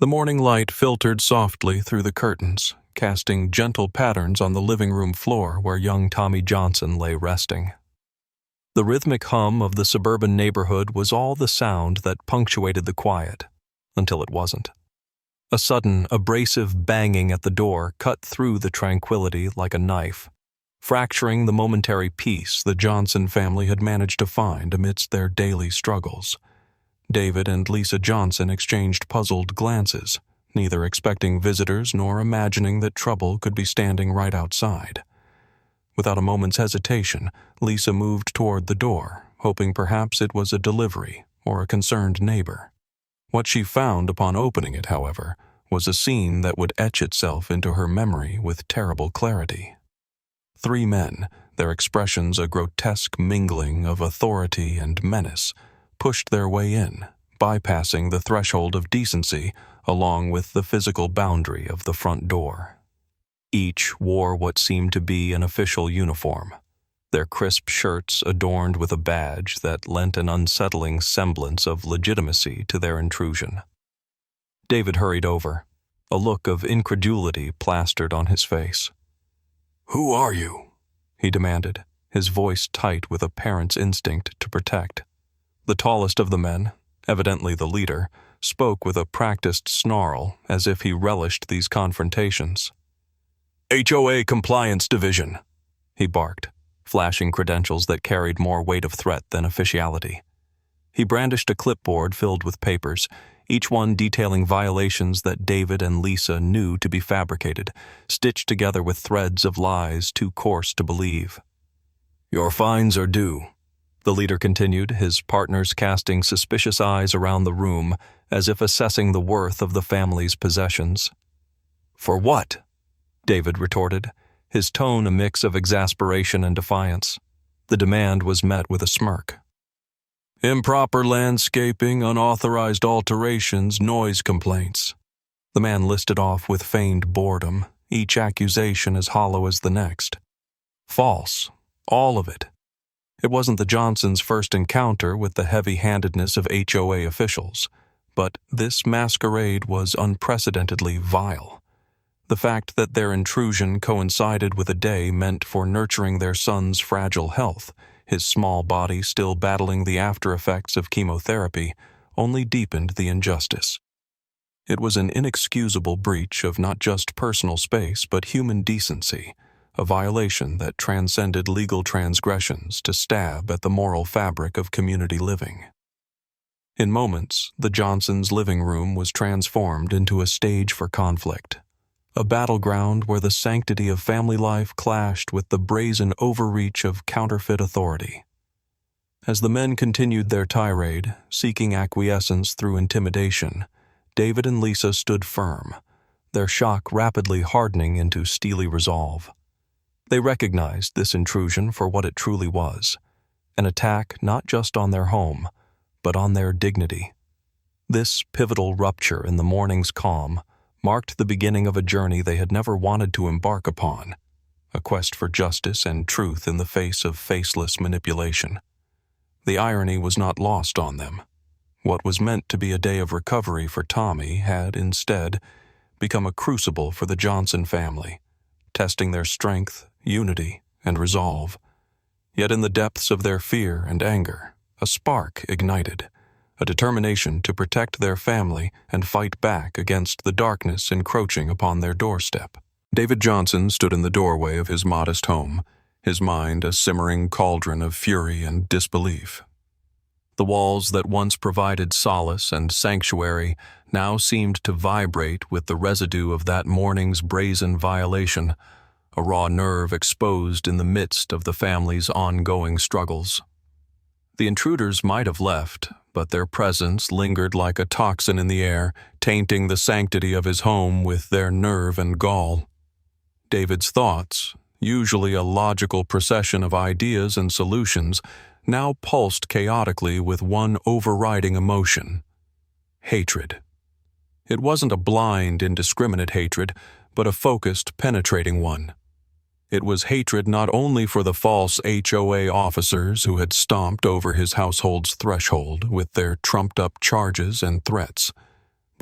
The morning light filtered softly through the curtains, casting gentle patterns on the living room floor where young Tommy Johnson lay resting. The rhythmic hum of the suburban neighborhood was all the sound that punctuated the quiet, until it wasn't. A sudden, abrasive banging at the door cut through the tranquility like a knife, fracturing the momentary peace the Johnson family had managed to find amidst their daily struggles. David and Lisa Johnson exchanged puzzled glances, neither expecting visitors nor imagining that trouble could be standing right outside. Without a moment's hesitation, Lisa moved toward the door, hoping perhaps it was a delivery or a concerned neighbor. What she found upon opening it, however, was a scene that would etch itself into her memory with terrible clarity. 3 men, their expressions a grotesque mingling of authority and menace, pushed their way in, bypassing the threshold of decency along with the physical boundary of the front door. Each wore what seemed to be an official uniform, their crisp shirts adorned with a badge that lent an unsettling semblance of legitimacy to their intrusion. David hurried over, a look of incredulity plastered on his face. "Who are you?" he demanded, his voice tight with a parent's instinct to protect. The tallest of the men, evidently the leader, spoke with a practiced snarl as if he relished these confrontations. "HOA Compliance Division," he barked, flashing credentials that carried more weight of threat than officiality. He brandished a clipboard filled with papers, each one detailing violations that David and Lisa knew to be fabricated, stitched together with threads of lies too coarse to believe. "Your fines are due," the leader continued, his partners casting suspicious eyes around the room as if assessing the worth of the family's possessions. "For what?" David retorted, his tone a mix of exasperation and defiance. The demand was met with a smirk. "Improper landscaping, unauthorized alterations, noise complaints." The man listed off with feigned boredom, each accusation as hollow as the next. False, all of it. It wasn't the Johnsons' first encounter with the heavy-handedness of HOA officials, but this masquerade was unprecedentedly vile. The fact that their intrusion coincided with a day meant for nurturing their son's fragile health, his small body still battling the after-effects of chemotherapy, only deepened the injustice. It was an inexcusable breach of not just personal space but human decency, a violation that transcended legal transgressions to stab at the moral fabric of community living. In moments, the Johnsons' living room was transformed into a stage for conflict, a battleground where the sanctity of family life clashed with the brazen overreach of counterfeit authority. As the men continued their tirade, seeking acquiescence through intimidation, David and Lisa stood firm, their shock rapidly hardening into steely resolve. They recognized this intrusion for what it truly was, an attack not just on their home, but on their dignity. This pivotal rupture in the morning's calm marked the beginning of a journey they had never wanted to embark upon, a quest for justice and truth in the face of faceless manipulation. The irony was not lost on them. What was meant to be a day of recovery for Tommy had, instead, become a crucible for the Johnson family, testing their strength, unity, and resolve. Yet in the depths of their fear and anger, a spark ignited, a determination to protect their family and fight back against the darkness encroaching upon their doorstep. David Johnson stood in the doorway of his modest home, his mind a simmering cauldron of fury and disbelief. The walls that once provided solace and sanctuary now seemed to vibrate with the residue of that morning's brazen violation, a raw nerve exposed in the midst of the family's ongoing struggles. The intruders might have left, but their presence lingered like a toxin in the air, tainting the sanctity of his home with their nerve and gall. David's thoughts, usually a logical procession of ideas and solutions, now pulsed chaotically with one overriding emotion: hatred. It wasn't a blind, indiscriminate hatred, but a focused, penetrating one. It was hatred not only for the false HOA officers who had stomped over his household's threshold with their trumped-up charges and threats,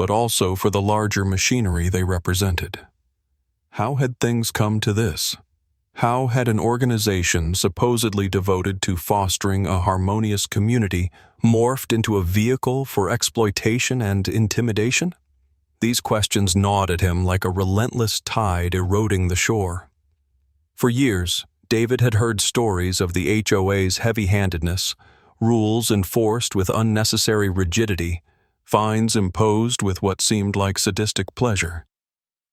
but also for the larger machinery they represented. How had things come to this? How had an organization supposedly devoted to fostering a harmonious community morphed into a vehicle for exploitation and intimidation? These questions gnawed at him like a relentless tide eroding the shore. For years, David had heard stories of the HOA's heavy-handedness, rules enforced with unnecessary rigidity, fines imposed with what seemed like sadistic pleasure.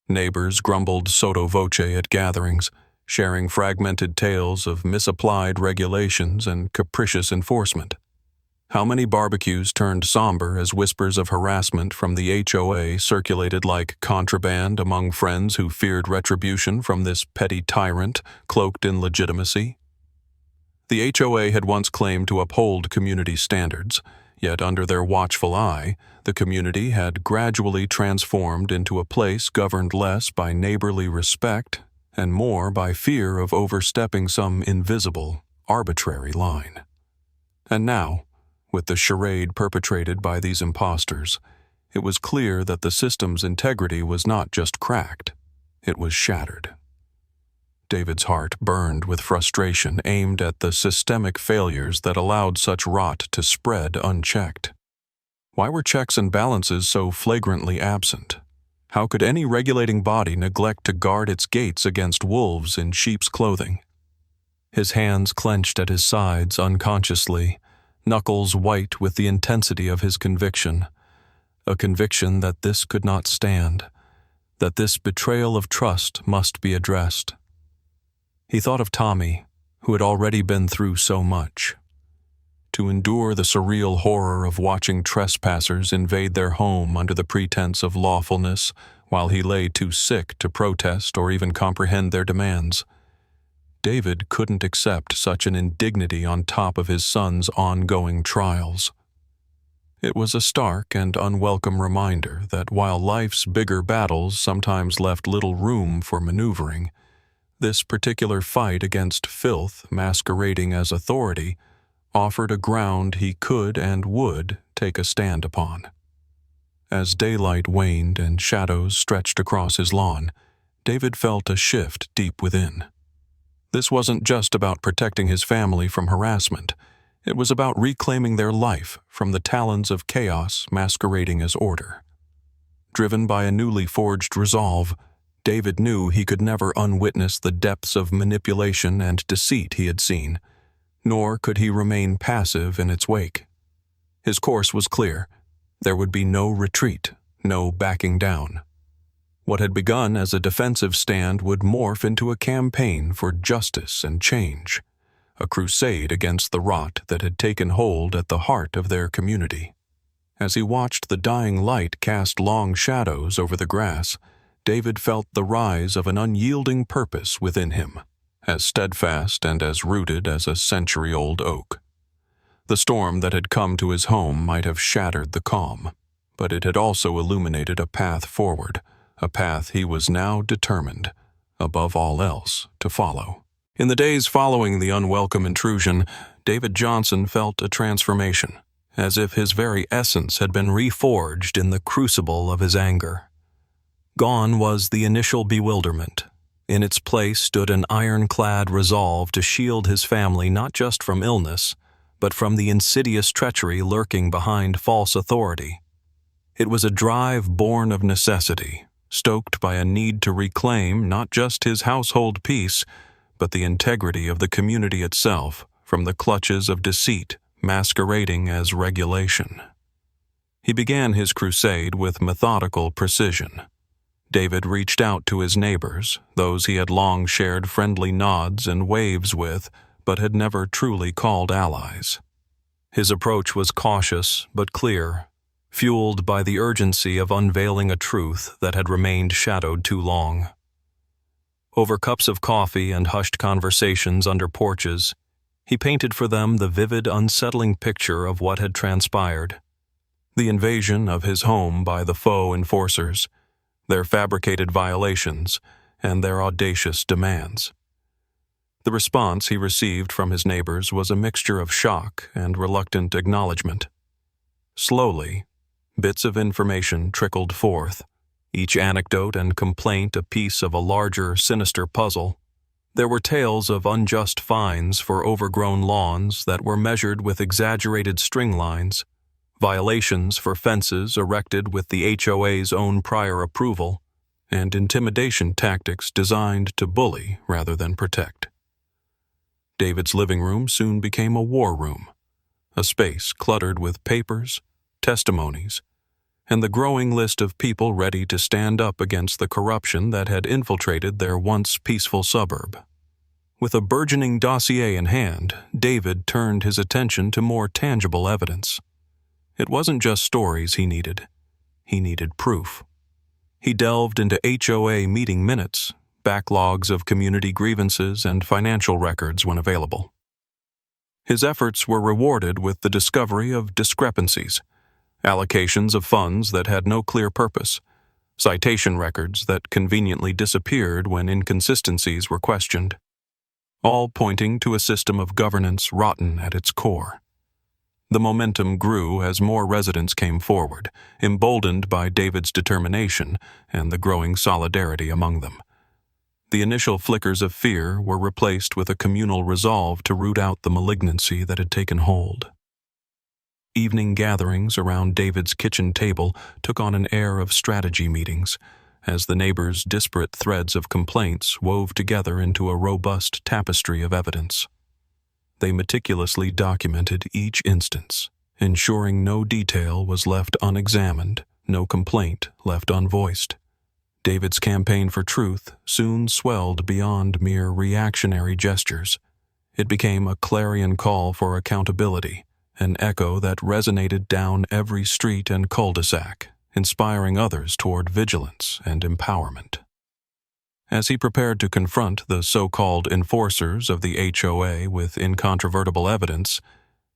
Neighbors grumbled sotto voce at gatherings, sharing fragmented tales of misapplied regulations and capricious enforcement. How many barbecues turned somber as whispers of harassment from the HOA circulated like contraband among friends who feared retribution from this petty tyrant cloaked in legitimacy? The HOA had once claimed to uphold community standards, yet under their watchful eye, the community had gradually transformed into a place governed less by neighborly respect and more by fear of overstepping some invisible, arbitrary line. And now, with the charade perpetrated by these impostors, it was clear that the system's integrity was not just cracked, it was shattered. David's heart burned with frustration aimed at the systemic failures that allowed such rot to spread unchecked. Why were checks and balances so flagrantly absent? How could any regulating body neglect to guard its gates against wolves in sheep's clothing? His hands clenched at his sides unconsciously, knuckles white with the intensity of his conviction, a conviction that this could not stand, that this betrayal of trust must be addressed. He thought of Tommy, who had already been through so much. To endure the surreal horror of watching trespassers invade their home under the pretense of lawfulness while he lay too sick to protest or even comprehend their demands. David couldn't accept such an indignity on top of his son's ongoing trials. It was a stark and unwelcome reminder that while life's bigger battles sometimes left little room for maneuvering, this particular fight against filth masquerading as authority offered a ground he could and would take a stand upon. As daylight waned and shadows stretched across his lawn, David felt a shift deep within. This wasn't just about protecting his family from harassment. It was about reclaiming their life from the talons of chaos masquerading as order. Driven by a newly forged resolve, David knew he could never unwitness the depths of manipulation and deceit he had seen, nor could he remain passive in its wake. His course was clear. There would be no retreat, no backing down. What had begun as a defensive stand would morph into a campaign for justice and change, a crusade against the rot that had taken hold at the heart of their community. As he watched the dying light cast long shadows over the grass, David felt the rise of an unyielding purpose within him, as steadfast and as rooted as a century-old oak. The storm that had come to his home might have shattered the calm, but it had also illuminated a path forward, a path he was now determined, above all else, to follow. In the days following the unwelcome intrusion, David Johnson felt a transformation, as if his very essence had been reforged in the crucible of his anger. Gone was the initial bewilderment. In its place stood an ironclad resolve to shield his family not just from illness, but from the insidious treachery lurking behind false authority. It was a drive born of necessity, stoked by a need to reclaim not just his household peace, but the integrity of the community itself from the clutches of deceit masquerading as regulation. He began his crusade with methodical precision. David reached out to his neighbors, those he had long shared friendly nods and waves with, but had never truly called allies. His approach was cautious but clear, fueled by the urgency of unveiling a truth that had remained shadowed too long. Over cups of coffee and hushed conversations under porches, he painted for them the vivid, unsettling picture of what had transpired. The invasion of his home by the faux enforcers, their fabricated violations, and their audacious demands. The response he received from his neighbors was a mixture of shock and reluctant acknowledgement. Slowly, Bits of information trickled forth, each anecdote and complaint a piece of a larger, sinister puzzle. There were tales of unjust fines for overgrown lawns that were measured with exaggerated string lines, violations for fences erected with the HOA's own prior approval, and intimidation tactics designed to bully rather than protect. David's living room soon became a war room, a space cluttered with papers, testimonies, and the growing list of people ready to stand up against the corruption that had infiltrated their once peaceful suburb. With a burgeoning dossier in hand, David turned his attention to more tangible evidence. It wasn't just stories he needed proof. He delved into HOA meeting minutes, backlogs of community grievances, and financial records when available. His efforts were rewarded with the discovery of discrepancies, allocations of funds that had no clear purpose, citation records that conveniently disappeared when inconsistencies were questioned, all pointing to a system of governance rotten at its core. The momentum grew as more residents came forward, emboldened by David's determination and the growing solidarity among them. The initial flickers of fear were replaced with a communal resolve to root out the malignancy that had taken hold. Evening gatherings around David's kitchen table took on an air of strategy meetings, as the neighbors' disparate threads of complaints wove together into a robust tapestry of evidence. They meticulously documented each instance, ensuring no detail was left unexamined, no complaint left unvoiced. David's campaign for truth soon swelled beyond mere reactionary gestures. It became a clarion call for accountability, an echo that resonated down every street and cul-de-sac, inspiring others toward vigilance and empowerment. As he prepared to confront the so-called enforcers of the HOA with incontrovertible evidence,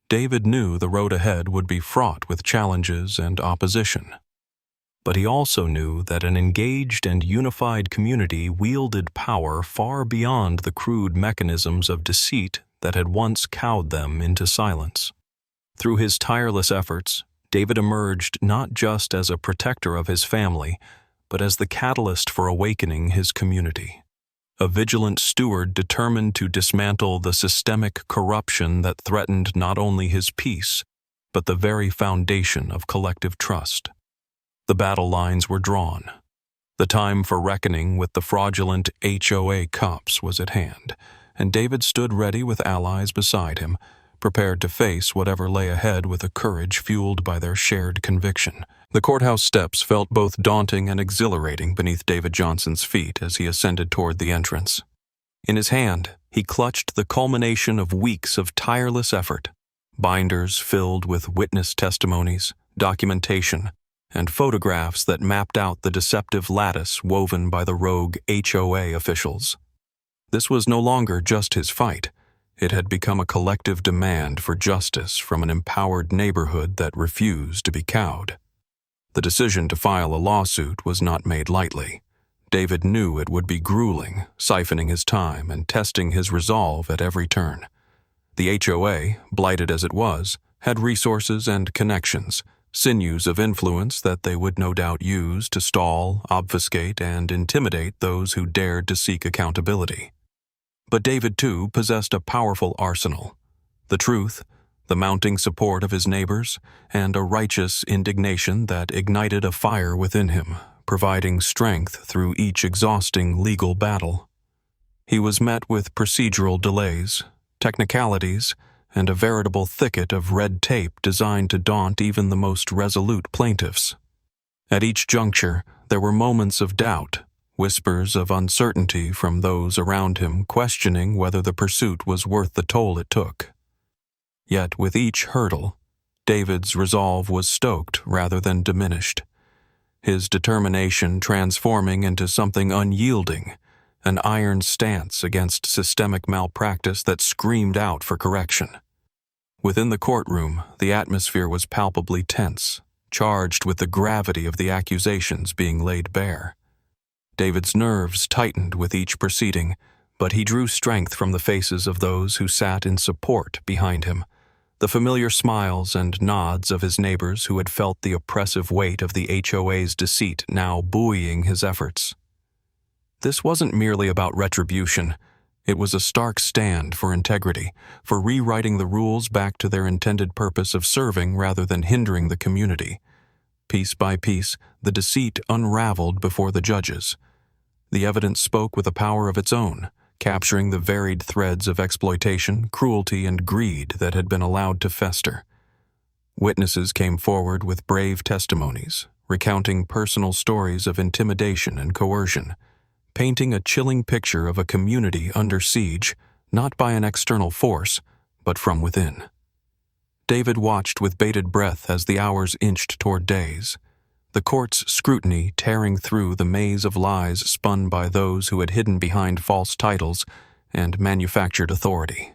David knew the road ahead would be fraught with challenges and opposition. But he also knew that an engaged and unified community wielded power far beyond the crude mechanisms of deceit that had once cowed them into silence. Through his tireless efforts, David emerged not just as a protector of his family, but as the catalyst for awakening his community. A vigilant steward determined to dismantle the systemic corruption that threatened not only his peace, but the very foundation of collective trust. The battle lines were drawn. The time for reckoning with the fraudulent HOA cops was at hand, and David stood ready with allies beside him, prepared to face whatever lay ahead with a courage fueled by their shared conviction. The courthouse steps felt both daunting and exhilarating beneath David Johnson's feet as he ascended toward the entrance. In his hand, he clutched the culmination of weeks of tireless effort, binders filled with witness testimonies, documentation, and photographs that mapped out the deceptive lattice woven by the rogue HOA officials. This was no longer just his fight. It had become a collective demand for justice from an empowered neighborhood that refused to be cowed. The decision to file a lawsuit was not made lightly. David knew it would be grueling, siphoning his time and testing his resolve at every turn. The HOA, blighted as it was, had resources and connections, sinews of influence that they would no doubt use to stall, obfuscate, and intimidate those who dared to seek accountability. But David, too, possessed a powerful arsenal: the truth, the mounting support of his neighbors, and a righteous indignation that ignited a fire within him, providing strength through each exhausting legal battle. He was met with procedural delays, technicalities, and a veritable thicket of red tape designed to daunt even the most resolute plaintiffs. At each juncture, there were moments of doubt, whispers of uncertainty from those around him questioning whether the pursuit was worth the toll it took. Yet with each hurdle, David's resolve was stoked rather than diminished, his determination transforming into something unyielding, an iron stance against systemic malpractice that screamed out for correction. Within the courtroom, the atmosphere was palpably tense, charged with the gravity of the accusations being laid bare. David's nerves tightened with each proceeding, but he drew strength from the faces of those who sat in support behind him, the familiar smiles and nods of his neighbors who had felt the oppressive weight of the HOA's deceit now buoying his efforts. This wasn't merely about retribution. It was a stark stand for integrity, for rewriting the rules back to their intended purpose of serving rather than hindering the community. Piece by piece, the deceit unraveled before the judges. The evidence spoke with a power of its own, capturing the varied threads of exploitation, cruelty, and greed that had been allowed to fester. Witnesses came forward with brave testimonies, recounting personal stories of intimidation and coercion, painting a chilling picture of a community under siege, not by an external force, but from within. David watched with bated breath as the hours inched toward days, the court's scrutiny tearing through the maze of lies spun by those who had hidden behind false titles and manufactured authority.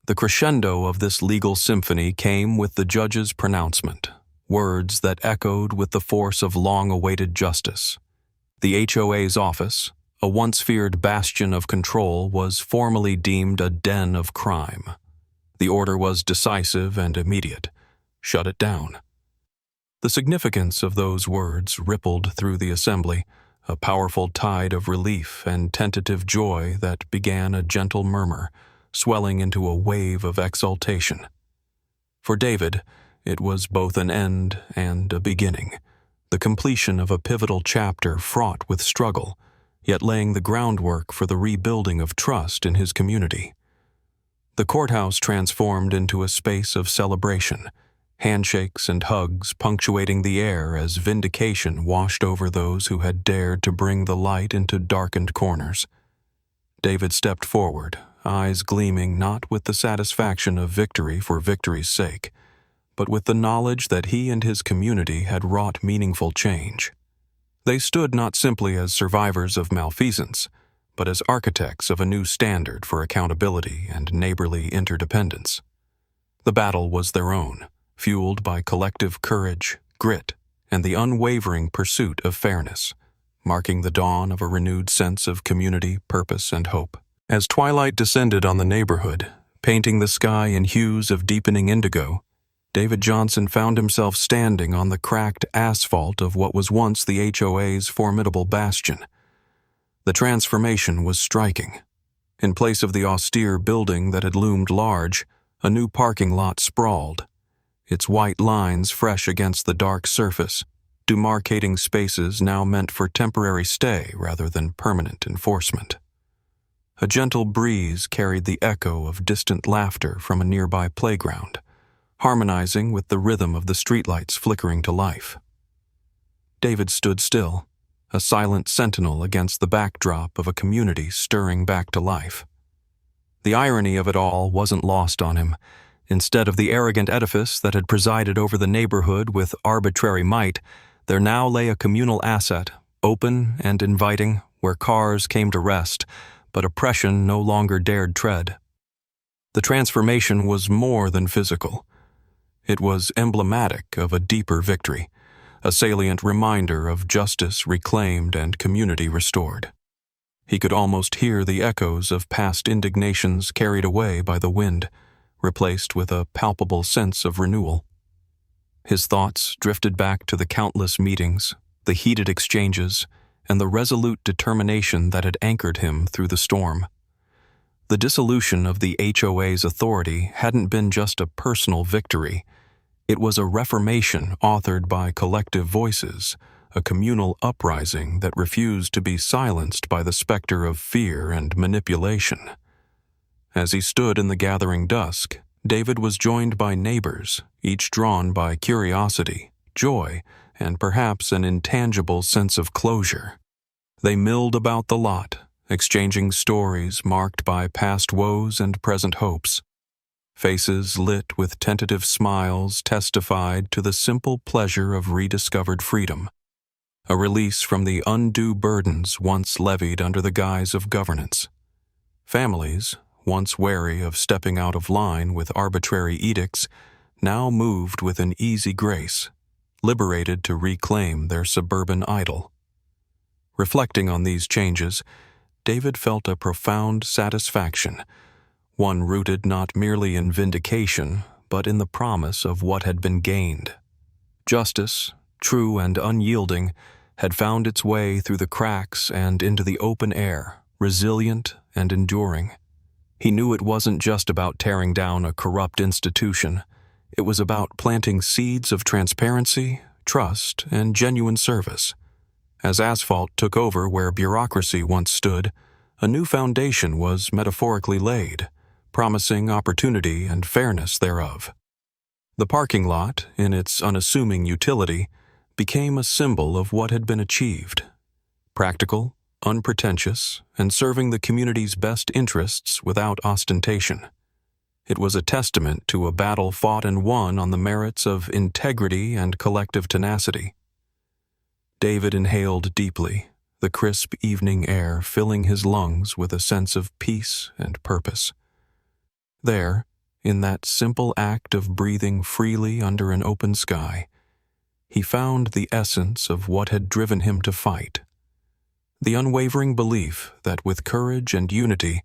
The crescendo of this legal symphony came with the judge's pronouncement, words that echoed with the force of long-awaited justice. The HOA's office, a once feared bastion of control, was formally deemed a den of crime. The order was decisive and immediate. Shut it down. The significance of those words rippled through the assembly, a powerful tide of relief and tentative joy that began a gentle murmur, swelling into a wave of exultation. For David, it was both an end and a beginning, the completion of a pivotal chapter fraught with struggle, yet laying the groundwork for the rebuilding of trust in his community. The courthouse transformed into a space of celebration, handshakes and hugs punctuating the air as vindication washed over those who had dared to bring the light into darkened corners. David stepped forward, eyes gleaming not with the satisfaction of victory for victory's sake, but with the knowledge that he and his community had wrought meaningful change. They stood not simply as survivors of malfeasance, but as architects of a new standard for accountability and neighborly interdependence. The battle was their own, fueled by collective courage, grit, and the unwavering pursuit of fairness, marking the dawn of a renewed sense of community, purpose, and hope. As twilight descended on the neighborhood, painting the sky in hues of deepening indigo, David Johnson found himself standing on the cracked asphalt of what was once the HOA's formidable bastion. The transformation was striking. In place of the austere building that had loomed large, a new parking lot sprawled, its white lines fresh against the dark surface, demarcating spaces now meant for temporary stay rather than permanent enforcement. A gentle breeze carried the echo of distant laughter from a nearby playground, harmonizing with the rhythm of the streetlights flickering to life. David stood still, a silent sentinel against the backdrop of a community stirring back to life. The irony of it all wasn't lost on him. Instead of the arrogant edifice that had presided over the neighborhood with arbitrary might, there now lay a communal asset, open and inviting, where cars came to rest, but oppression no longer dared tread. The transformation was more than physical. It was emblematic of a deeper victory, a salient reminder of justice reclaimed and community restored. He could almost hear the echoes of past indignations carried away by the wind, replaced with a palpable sense of renewal. His thoughts drifted back to the countless meetings, the heated exchanges, and the resolute determination that had anchored him through the storm. The dissolution of the HOA's authority hadn't been just a personal victory. It was a reformation authored by collective voices, a communal uprising that refused to be silenced by the specter of fear and manipulation. As he stood in the gathering dusk, David was joined by neighbors, each drawn by curiosity, joy, and perhaps an intangible sense of closure. They milled about the lot, exchanging stories marked by past woes and present hopes. Faces lit with tentative smiles testified to the simple pleasure of rediscovered freedom, a release from the undue burdens once levied under the guise of governance. Families, once wary of stepping out of line with arbitrary edicts, now moved with an easy grace, liberated to reclaim their suburban idol. Reflecting on these changes, David felt a profound satisfaction, one rooted not merely in vindication, but in the promise of what had been gained. Justice, true and unyielding, had found its way through the cracks and into the open air, resilient and enduring. He knew it wasn't just about tearing down a corrupt institution. It was about planting seeds of transparency, trust, and genuine service. As asphalt took over where bureaucracy once stood, a new foundation was metaphorically laid, promising opportunity and fairness thereof. The parking lot, in its unassuming utility, became a symbol of what had been achieved. Practical, unpretentious, and serving the community's best interests without ostentation. It was a testament to a battle fought and won on the merits of integrity and collective tenacity. David inhaled deeply, the crisp evening air filling his lungs with a sense of peace and purpose. There, in that simple act of breathing freely under an open sky, he found the essence of what had driven him to fight. The unwavering belief that with courage and unity,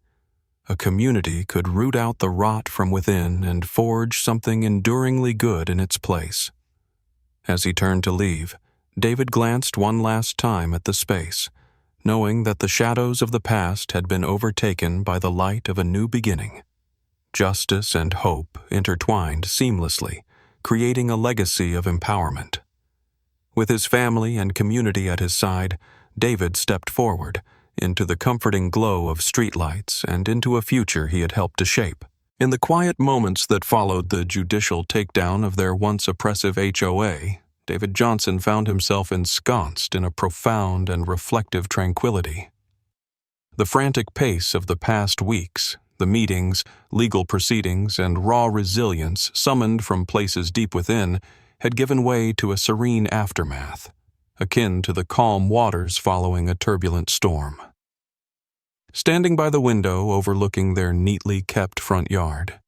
a community could root out the rot from within and forge something enduringly good in its place. As he turned to leave, David glanced one last time at the space, knowing that the shadows of the past had been overtaken by the light of a new beginning. Justice and hope intertwined seamlessly, creating a legacy of empowerment. With his family and community at his side, David stepped forward, into the comforting glow of streetlights and into a future he had helped to shape. In the quiet moments that followed the judicial takedown of their once oppressive HOA, David Johnson found himself ensconced in a profound and reflective tranquility. The frantic pace of the past weeks, the meetings, legal proceedings, and raw resilience summoned from places deep within had given way to a serene aftermath, akin to the calm waters following a turbulent storm. Standing by the window overlooking their neatly kept front yard,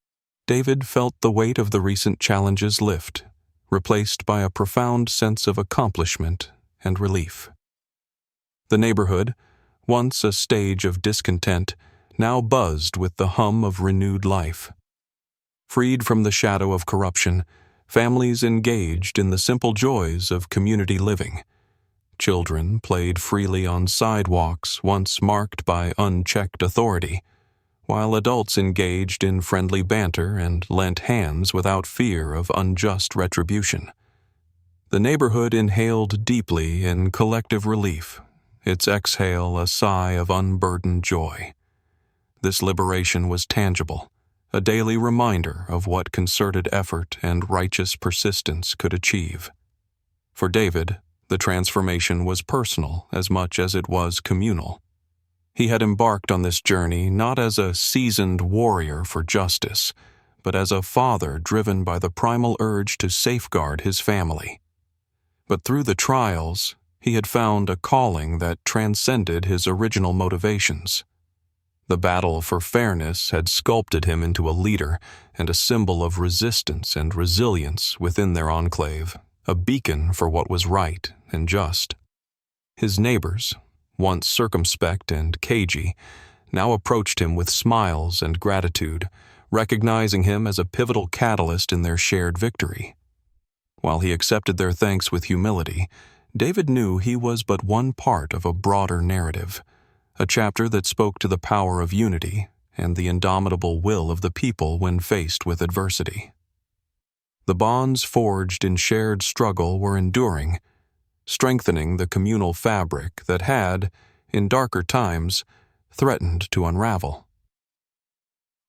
David felt the weight of the recent challenges lift, replaced by a profound sense of accomplishment and relief. The neighborhood, once a stage of discontent, now buzzed with the hum of renewed life. Freed from the shadow of corruption, families engaged in the simple joys of community living. Children played freely on sidewalks once marked by unchecked authority, while adults engaged in friendly banter and lent hands without fear of unjust retribution. The neighborhood inhaled deeply in collective relief, its exhale a sigh of unburdened joy. This liberation was tangible, a daily reminder of what concerted effort and righteous persistence could achieve. For David, the transformation was personal as much as it was communal. He had embarked on this journey not as a seasoned warrior for justice, but as a father driven by the primal urge to safeguard his family. But through the trials, he had found a calling that transcended his original motivations. The battle for fairness had sculpted him into a leader and a symbol of resistance and resilience within their enclave, a beacon for what was right and just. His neighbors, once circumspect and cagey, now approached him with smiles and gratitude, recognizing him as a pivotal catalyst in their shared victory. While he accepted their thanks with humility, David knew he was but one part of a broader narrative, a chapter that spoke to the power of unity and the indomitable will of the people when faced with adversity. The bonds forged in shared struggle were enduring, strengthening the communal fabric that had, in darker times, threatened to unravel.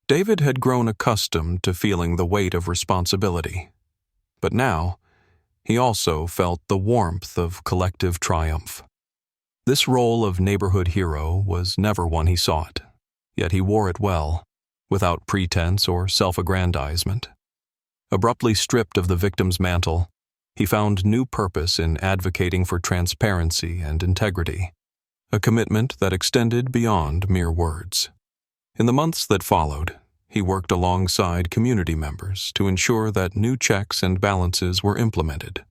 David had grown accustomed to feeling the weight of responsibility, but now he also felt the warmth of collective triumph. This role of neighborhood hero was never one he sought, yet he wore it well, without pretense or self-aggrandizement. Abruptly stripped of the victim's mantle, he found new purpose in advocating for transparency and integrity, a commitment that extended beyond mere words. In the months that followed, he worked alongside community members to ensure that new checks and balances were implemented.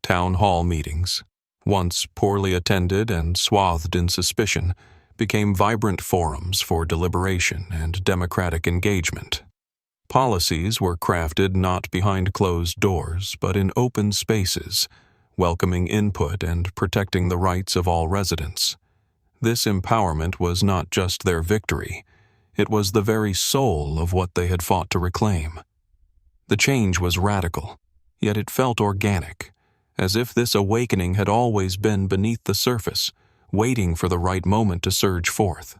Town hall meetings, once poorly attended and swathed in suspicion, became vibrant forums for deliberation and democratic engagement. Policies were crafted not behind closed doors, but in open spaces, welcoming input and protecting the rights of all residents. This empowerment was not just their victory, it was the very soul of what they had fought to reclaim. The change was radical, yet it felt organic, as if this awakening had always been beneath the surface, waiting for the right moment to surge forth.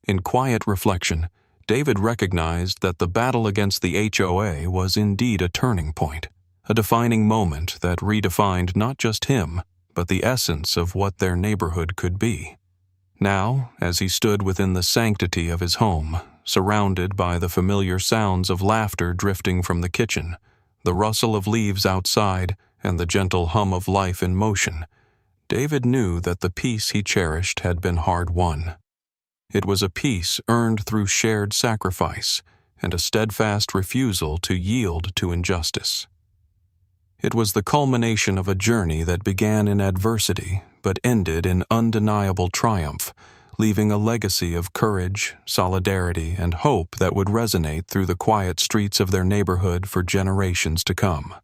In quiet reflection, David recognized that the battle against the HOA was indeed a turning point, a defining moment that redefined not just him, but the essence of what their neighborhood could be. Now, as he stood within the sanctity of his home, surrounded by the familiar sounds of laughter drifting from the kitchen, the rustle of leaves outside, and the gentle hum of life in motion, David knew that the peace he cherished had been hard-won. It was a peace earned through shared sacrifice and a steadfast refusal to yield to injustice. It was the culmination of a journey that began in adversity but ended in undeniable triumph, leaving a legacy of courage, solidarity, and hope that would resonate through the quiet streets of their neighborhood for generations to come.